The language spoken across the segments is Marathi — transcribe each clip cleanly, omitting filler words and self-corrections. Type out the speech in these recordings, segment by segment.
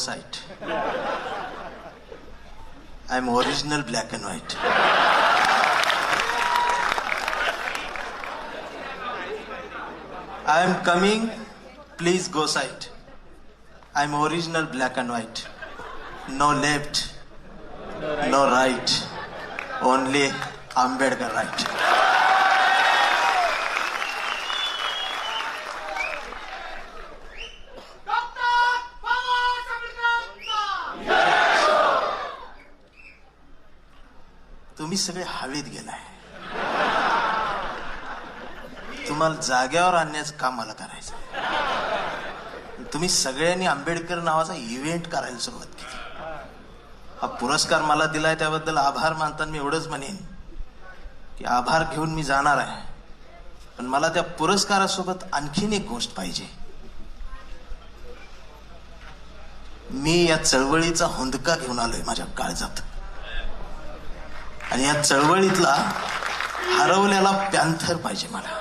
sight. I'm original black and white. I am coming, please go sight. I'm original black and white. No left, no right, only Ambedkar right. तुम्ही सगळे हवेत गेलाय. तुम्हाला जाग्यावर आणण्याचं काम मला करायचं. तुम्ही सगळ्यांनी आंबेडकर नावाचा इव्हेंट करायला सुरुवात केली. हा पुरस्कार मला दिलाय त्याबद्दल आभार मानताना मी एवढंच म्हणेन की आभार घेऊन मी जाणार आहे, पण मला त्या पुरस्कारासोबत आणखीन एक गोष्ट पाहिजे. मी या चळवळीचा हुंदका घेऊन आलोय माझ्या काळजात, आणि या चळवळीतला हरवलेला पॅन्थर पाहिजे मला.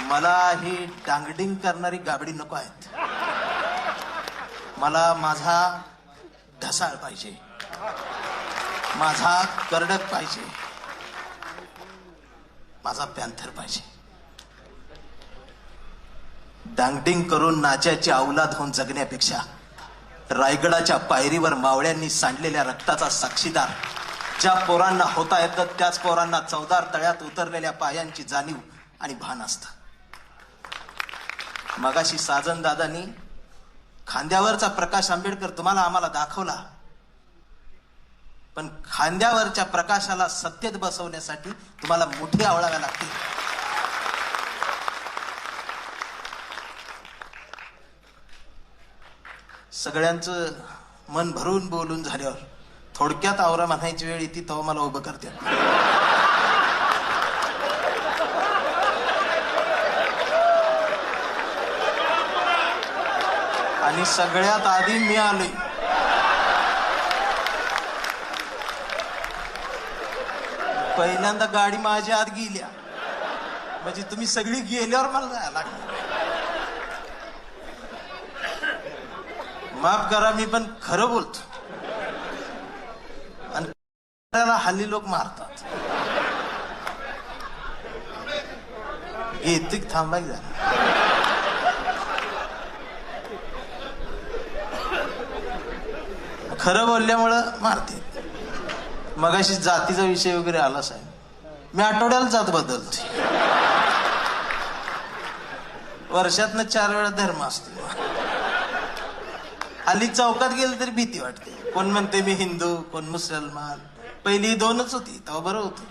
मला ही डांगडिंग करणारी गाबडी नको आहेत. मला माझा ढसाळ पाहिजे, माझा करडक पाहिजे, माझा पॅन्थर पाहिजे. डांगडिंग करून नाच्याची अवलाद होऊन जगण्यापेक्षा रायगडाच्या पायरीवर मावळ्यांनी सांडलेल्या रक्ताचा साक्षीदार ज्या पोरांना होता येतं त्याच पोरांना चवदार तळ्यात उतरलेल्या पायांची जाणीव आणि भान असतं. मगाशी साजन दादांनी खांद्यावरचा प्रकाश आंबेडकर तुम्हाला आम्हाला दाखवला, पण खांद्यावरच्या प्रकाशाला सत्तेत बसवण्यासाठी तुम्हाला मुठी आवळाव्या लागतील. सगळ्यांचं मन भरून बोलून झाल्यावर थोडक्यात आवरा म्हणायची वेळ येते तेव्हा मला उभं करते. आणि सगळ्यात आधी मी आलोय. पहिल्यांदा गाडी माझ्या आत गेल्या म्हणजे तुम्ही सगळी गेल्यावर मला जायला लागणार. माफ करा, मी पण खरं बोलतो, आणि हल्ली लोक मारतात. येते थांबाय जरा. खरं बोलल्यामुळं मारते. मगाशी जातीचा विषय वगैरे आला साहेब, मी आठवड्याला जात बदलते. वर्षातनं 4 वेळा धर्म असतो. हल्ली चौकात गेलं तरी भीती वाटते. कोण म्हणते मी हिंदू, कोण मुसलमान. पहिली 2च होती तेव्हा बरं होतं.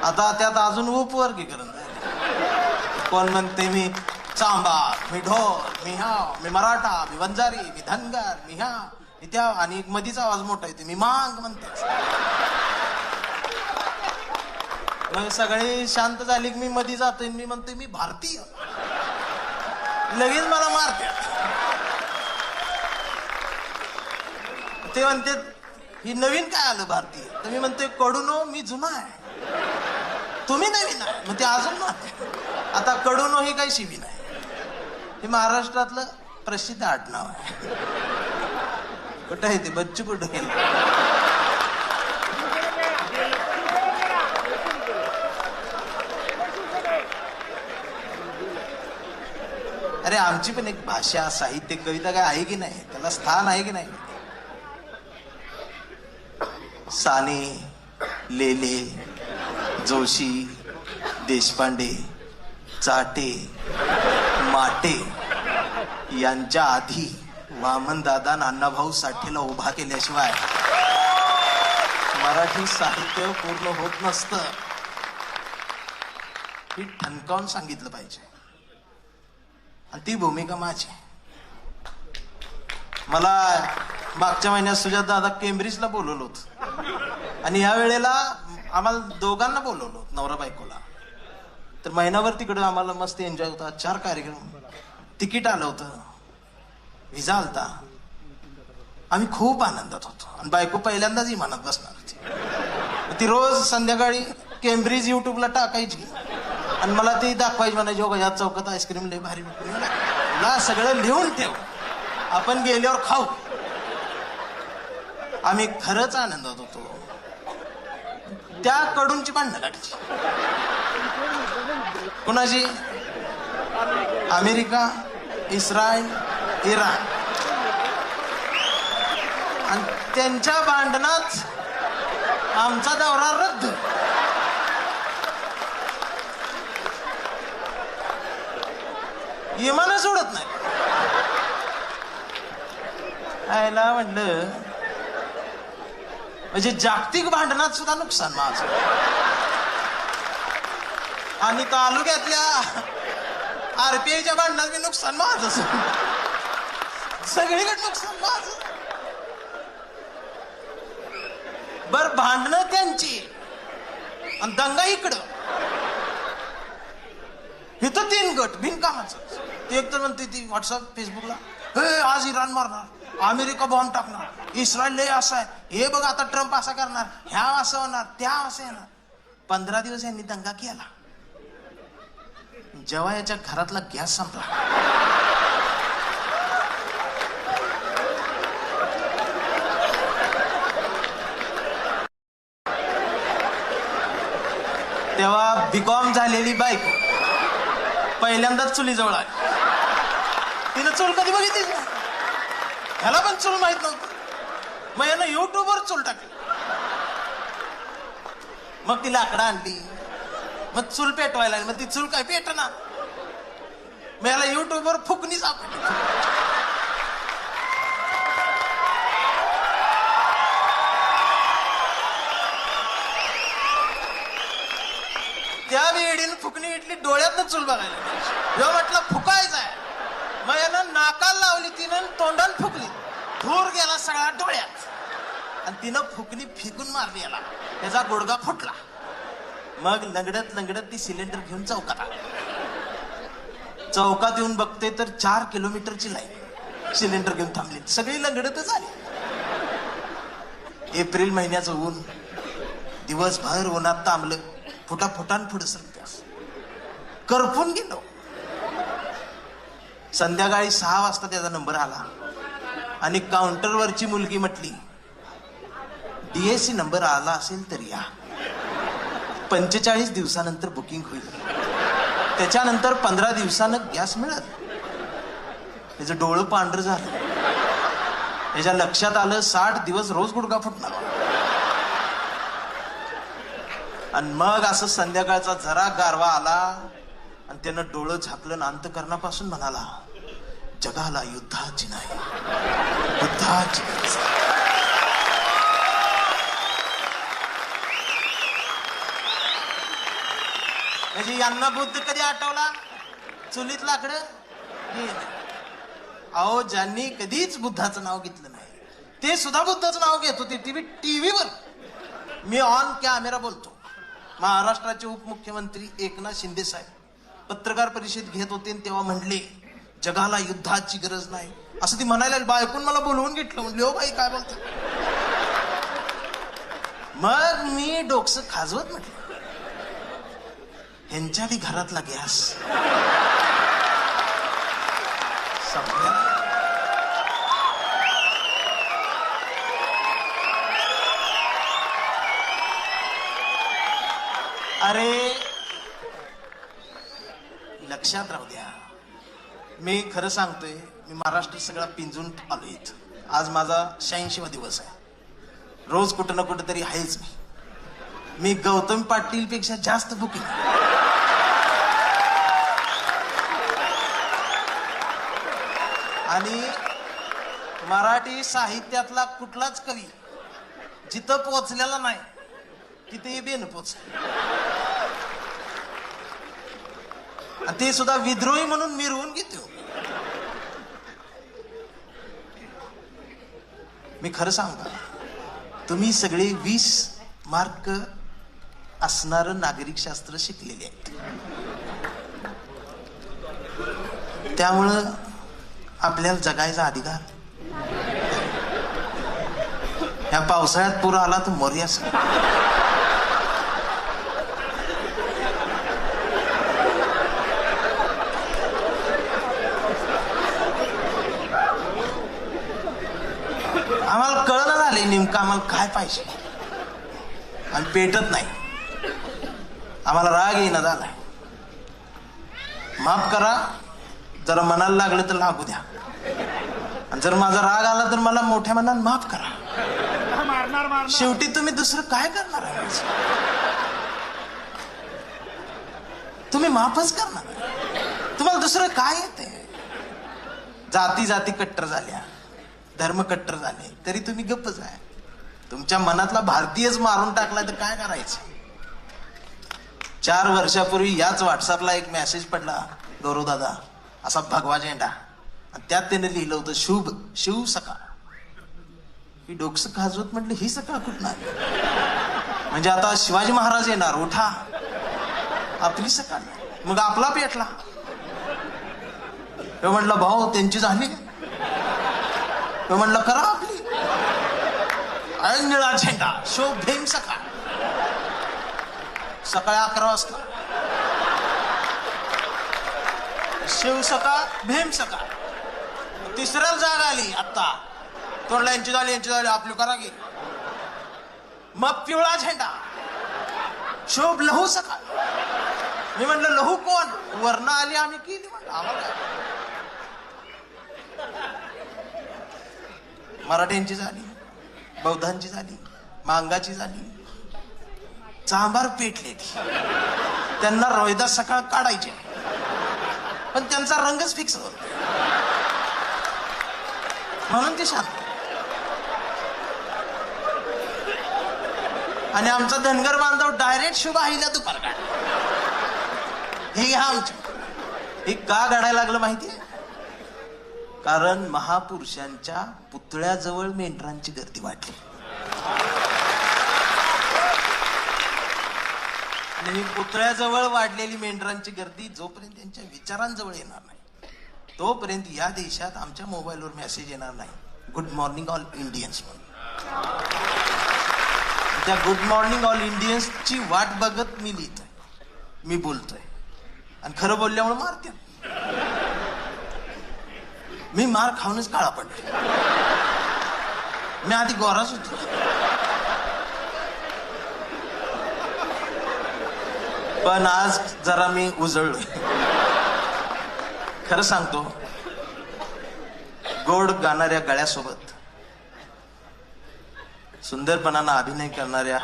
आता त्यात अजून उपवर्गीकरण झालं. कोण म्हणते मी चांबार, मी ढोल, मी मी मराठा, मी वंजारी, मी धनगर, मी मी त्या, आणि एक मधीचा आवाज मोठा येतो, मी मांग म्हणते. मग सगळे शांत झाले की मी मध्ये जातोय, मी म्हणतोय मी भारतीय. लगेच मला मारते. ते म्हणते ही नवीन काय आलं भारतीय, तर मी म्हणते कडूनो मी जुना आहे, तुम्ही नवीन आहे. मग ते अजून मारते. आता कडूनो ही काही शिवी नाही, हे महाराष्ट्रातलं प्रसिद्ध आडनाव आहे. कुठं आहे ते बच्चू, कुठं गेलं? अरे आमची पण एक भाषा, साहित्य, कविता काय आहे की नाही? त्याला स्थान आहे की नाही? साने, लेले, जोशी, देशपांडे, चाटे, माटे यांच्या आधी वामनदादा अण्णाभाऊ साठेला उभा केल्याशिवाय मराठी साहित्य पूर्ण होत नसतं. ही ठणकावून सांगितलं पाहिजे, आणि ती भूमिका माझी. मला मागच्या महिन्यात सुजात दादा केम्ब्रिजला बोलवलं होतं, आणि ह्या वेळेला आम्हाला दोघांना बोलवलं होतं, नवरा बायकोला. तर महिनाभर तिकडे आम्हाला मस्त एन्जॉय होता. 4 कार्यक्रम, तिकीट आलं होतं, व्हिसा आलता. आम्ही खूप आनंदात होतो, आणि बायको पहिल्यांदाच विमानात बसणार होती. ती रोज संध्याकाळी केम्ब्रिज युट्यूबला टाकायची. आणि मला ती दाखवायची म्हणायची, हो या चौकात आईस्क्रीम लय भारी भेटते. तुला सगळं लिहून ठेव, आपण गेल्यावर खाऊ. आम्ही खरंच आनंदात होतो. त्या कडूनची भांडणं काढायची. कुणाची? America, Israel, Iran. आणि त्यांच्या भांडणात आमचा दौरा रद्द. विमानं सोडत नाही. आयला म्हटलं म्हणजे जागतिक भांडणात सुद्धा नुकसान माझं, आणि तालुक्यातल्या आरपीआयच्या भांडणात बी नुकसान माझं, सगळीकडे नुकसान माझं. बर भांडणं त्यांची आणि दंगा इकडं. इथं 3 गट बिनकामाचं. ते एक तर म्हणते ती व्हॉट्सअप फेसबुकला, हे आज इराण मारणार, अमेरिका बॉम्ब टाकणार, इस्रायल लय असं आहे, हे बघ आता ट्रम्प असा करणार, ह्या असं होणार, त्या असं येणार. 15 दिवस यांनी दंगा केला. जेव्हा याच्या घरातला गॅस संपला, तेव्हा बीकॉम झालेली बायको पहिल्यांदाच चुलीजवळ आली. तिनं चूल कधी बघितलीच नाही. ह्याला पण चूल माहित नव्हतं. मग यानं युट्यूबवर चूल टाकली. मग ती लाकडं आणली, मग चूल पेटवायला लागली. मग ती चूल काय पेटना. मग याला युट्यूबवर फुकणी सापडली. त्या वेळीनं फुकणी इटली, डोळ्यातनं चूल बघायला. जेव्हा म्हटलं फुकायचं आहे, मग यानं नाकाला लावली तिनं, तोंडान फुकली. धूर गेला सगळा डोळ्यात, आणि तिनं फुकणी फेकून मारली याला. त्याचा गुडघा फुटला. मग लंगडत लंगडत ती सिलेंडर घेऊन चौकात आली. चौकात येऊन बघते तर 4 किलोमीटरची लाईन सिलेंडर घेऊन थांबली. सगळी लंगडतच आली. एप्रिल महिन्याचं ऊन, दिवसभर उन्हात तांबलं. फुटाफुटान पुढे सरप्यास करपून गेलो. संध्याकाळी 6 वाजता त्याचा नंबर आला आणि काउंटरवरची मुलगी म्हटली, DAC नंबर आला असेल तर या, 45 दिवसानंतर बुकिंग होईल, त्याच्यानंतर 15 दिवसानं गॅस मिळेल. त्याचं डोळं पांढरं झालं. त्याच्या लक्षात आलं 60 दिवस रोज गुडघा फुटणार. आणि मग असं संध्याकाळचा जरा गारवा आला आणि त्यानं डोळं झाकलं आणि अंतकरणापासून म्हणाला, जगाला युद्धाची नाही, बुद्धाची गरज आहे. म्हणजे यांना बुद्ध कधी आठवला? चुलीत लाकडं गेलं. अहो, ज्यांनी कधीच बुद्धाचं नाव घेतलं नाही ते सुद्धा बुद्धाचं नाव घेत होते. टीव्हीवर मी ऑन कॅमेरा बोलतो. महाराष्ट्राचे उपमुख्यमंत्री एकनाथ शिंदे साहेब पत्रकार परिषद घेत होते, तेव्हा म्हणले, जगाला युद्धाची गरज नाही, असं ती म्हणायला. बायकून मला बोलवून घेतलं. म्हणले, हो बाई काय बोलतो. मग मी डोकसं खाजवत म्हटलं, ह्यांच्या बी घरातला गॅस संपला. अरे लक्षात राहू द्या, मी खरं सांगतोय, मी महाराष्ट्र सगळा पिंजून आलो इथं. आज माझा 86वा दिवस आहे. रोज कुठं ना कुठं तरी आहेच. मी गौतम पाटील पेक्षा जास्त बुकिंग. आणि मराठी साहित्यातला कुठलाच कवी जिथं पोचलेला नाही तिथे बेन पोचले. आणि ते सुद्धा विद्रोही म्हणून मिरवून घेतो. मी खरं सांगतो, तुम्ही सगळे 20 मार्क असणारं नागरिकशास्त्र शिकलेले आहेत. त्यामुळं आपल्याला जगायचा अधिकार. या पावसाळ्यात पूर आला तर मोर्या. काय नेमकं आम्हाला काय पाहिजे आणि पेटत नाही, आम्हाला राग येईना झालाय. माफ करा, जरा मनाला लागलं तर लागू द्या, आणि जर माझा राग आला तर मला मोठ्या मनात माफ करा. शेवटी तुम्ही दुसरं काय करणार आहे? तुम्ही माफच करणार, तुम्हाला दुसरं काय येते? जाती जाती कट्टर झाल्या, धर्म कट्टर झाले, तरी तुम्ही गप्पच आहे. तुमच्या मनातला भारतीयच मारून टाकला तर काय करायचं? 4 वर्षापूर्वी याच व्हॉट्सअपला एक मेसेज पडला, गौरव दादा असा भगवा झेंडा, आणि त्यात त्याने लिहिलं होतं शुभ शिव सकाळ. ही डोकसं खाजवत म्हटलं ही सकाळ कुठं आली? म्हणजे आता शिवाजी महाराज येणार, उठा आपली सकाळ. मग आपला पेटला. तो म्हटलं भाऊ त्यांची झाली, तो म्हटलं करा आपली. निळा झेंडा शो भीम सकाळ, सकाळी 11 वाजता शिव सकाळ भीम सकाळ. तिसऱ्याच जाग आली आता, तोंडला यांची झाली आपली करा की. मग पिवळा झेंडा शोभ लहू सकाळ. मी म्हटलं लहू कोण? वर्ण आली आम्ही केली. म्हटलं आम्हाला मराठ्यांची झाली, बौद्धांची झाली, मांगाची झाली, चांभार पेटले. त्यांना रोहिदास सकाळ काढायचे, पण त्यांचा रंगच फिक्स होत म्हणून ते शांत. आणि आमचा धनगर बांधव डायरेक्ट शुभ आईला दुपार काढ. हे घ्या आमच्या. हे का घडायला लागलं माहितीये? कारण महापुरुषांच्या पुतळ्याजवळ मेंढरांची गर्दी वाढली. आणि ही पुतळ्याजवळ वाढलेली मेंढरांची गर्दी जोपर्यंत त्यांच्या विचारांजवळ येणार नाही, तोपर्यंत या देशात आमच्या मोबाईलवर मेसेज येणार नाही, गुड मॉर्निंग ऑल इंडियन्स म्हणून. त्या गुड मॉर्निंग ऑल इंडियन्सची वाट बघत मी लिहितोय, मी बोलतोय, आणि खरं बोलल्यामुळे मारते. मी मार खाऊनच काळा पडलो. मी आधी गोराच होतो, पण आज जरा मी उजळलोय. खरं सांगतो, गोड गाणाऱ्या गळ्यासोबत सुंदरपणानं अभिनय करणाऱ्या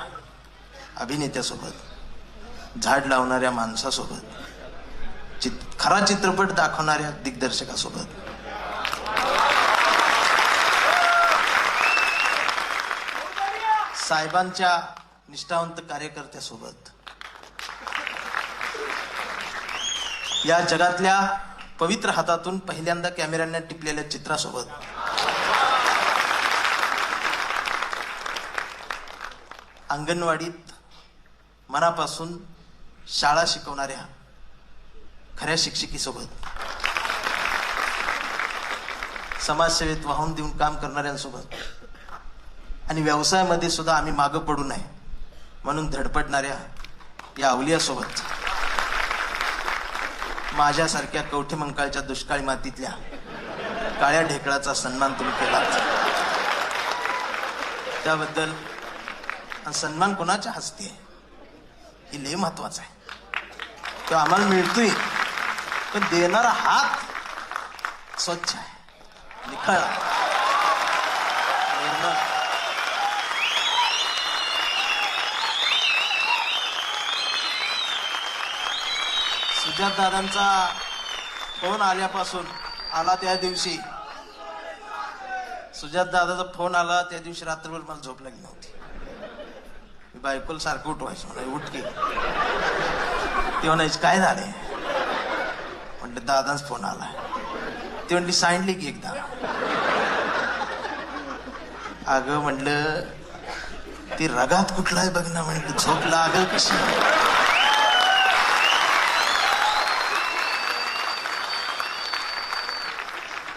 अभिनेत्यासोबत, झाड लावणाऱ्या माणसासोबत, खरा चित्रपट दाखवणाऱ्या दिग्दर्शकासोबत, साहेबांच्या निष्ठावंत कार्यकर्त्यासोबत, या जगातल्या पवित्र हातातून पहिल्यांदा कॅमेऱ्याने टिपलेल्या चित्रासोबत, अंगणवाडीत मनापासून शाळा शिकवणाऱ्या खऱ्या शिक्षिकेसोबत, समाजसेवेत वाहून देऊन काम करणाऱ्यांसोबत, आणि व्यवसायामध्ये सुद्धा आम्ही मागं पडू नये म्हणून धडपडणाऱ्या या अवलियासोबत, माझ्यासारख्या कवठेमंकाळच्या दुष्काळी मातीतल्या काळ्या ढेकळाचा सन्मान तुम्ही केला, त्याबद्दल. सन्मान कोणाच्या हस्ते आहे हे लय महत्वाचं आहे. तो आम्हाला मिळतोय, पण देणारा हात स्वच्छ आहे, निखळ. सुजात दादांचा फोन आल्यापासून आला त्या दिवशी, सुजात दादाचा फोन आला त्या दिवशी रात्रभर मला झोप लागली नव्हती. मी बायकोला सारखं उठवायचं, म्हणा उठ की. ते म्हणायचं काय झाले? म्हटलं दादाच फोन आला. ते म्हणली सांडली की एकदा. अगं म्हटलं ती रगात कुठला आहे बघ ना, म्हटलं झोप लागल कशी.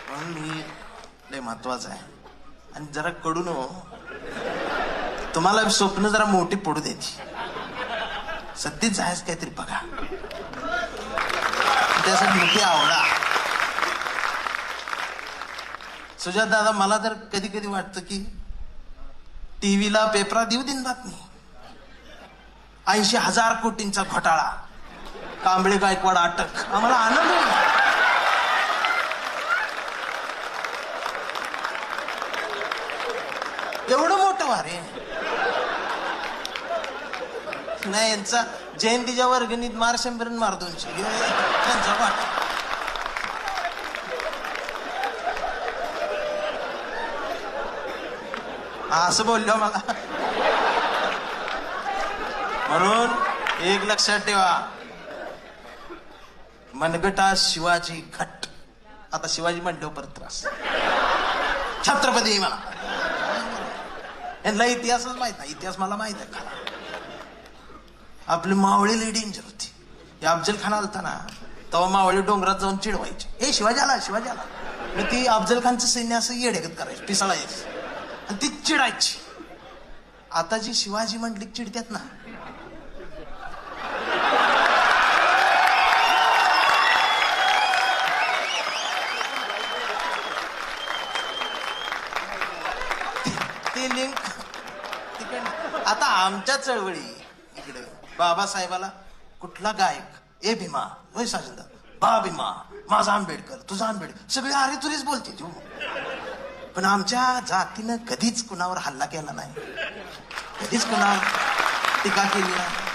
म्हणून मी लय महत्वाचं आहे. आणि जरा कडून तुम्हाला स्वप्न जरा मोठी पडू द्यायची, सत्तेत जायच काहीतरी बघा, त्यासाठी मोठी आवडा. सुजात दादा, मला तर कधी कधी वाटतं की टीव्हीला पेपरात देऊ दिन बातमी, 80,000 कोटींचा घोटाळा, कांबळे गायकवाड अटक. आम्हाला आनंद होईल. एवढं मोठं वारे नाही. यांचा जयंतीच्या वर्गणीत मार 100 मार 200 त्यांचा वाटा. असं बोललो मला. म्हणून एक लक्षात ठेवा, मनगटा शिवाजी घट. आता शिवाजी म्हणल्यावर परत त्रास. छत्रपती मला यांना इतिहासच माहित नाही. इतिहास मला माहित आहे खरा. आपली मावळी लई डेंजर होती. हे अफजल खान आलता ना, तेव्हा मावळी डोंगरात जाऊन चिडवायचे, ए शिवाजी आला शिवाजी आला. मग ती अफजल खानचं सैन्य असं येडेगत करायची, पिसळायची आणि ती चिडायची. आता जी शिवाजी म्हटली चिडत्यात ना, ती लिंक तिकडे. आता आमच्या चळवळी इकडे बाबासाहेबाला कुठला गायक, ए भीमा, होय साजिंदा, बा भीमा, माझा आंबेडकर, तुझा आंबेडकर, सगळे अरे तुरेच बोलते तू. पण आमच्या जातीनं कधीच कुणावर हल्ला केला नाही, कधीच कुणावर टीका केली नाही.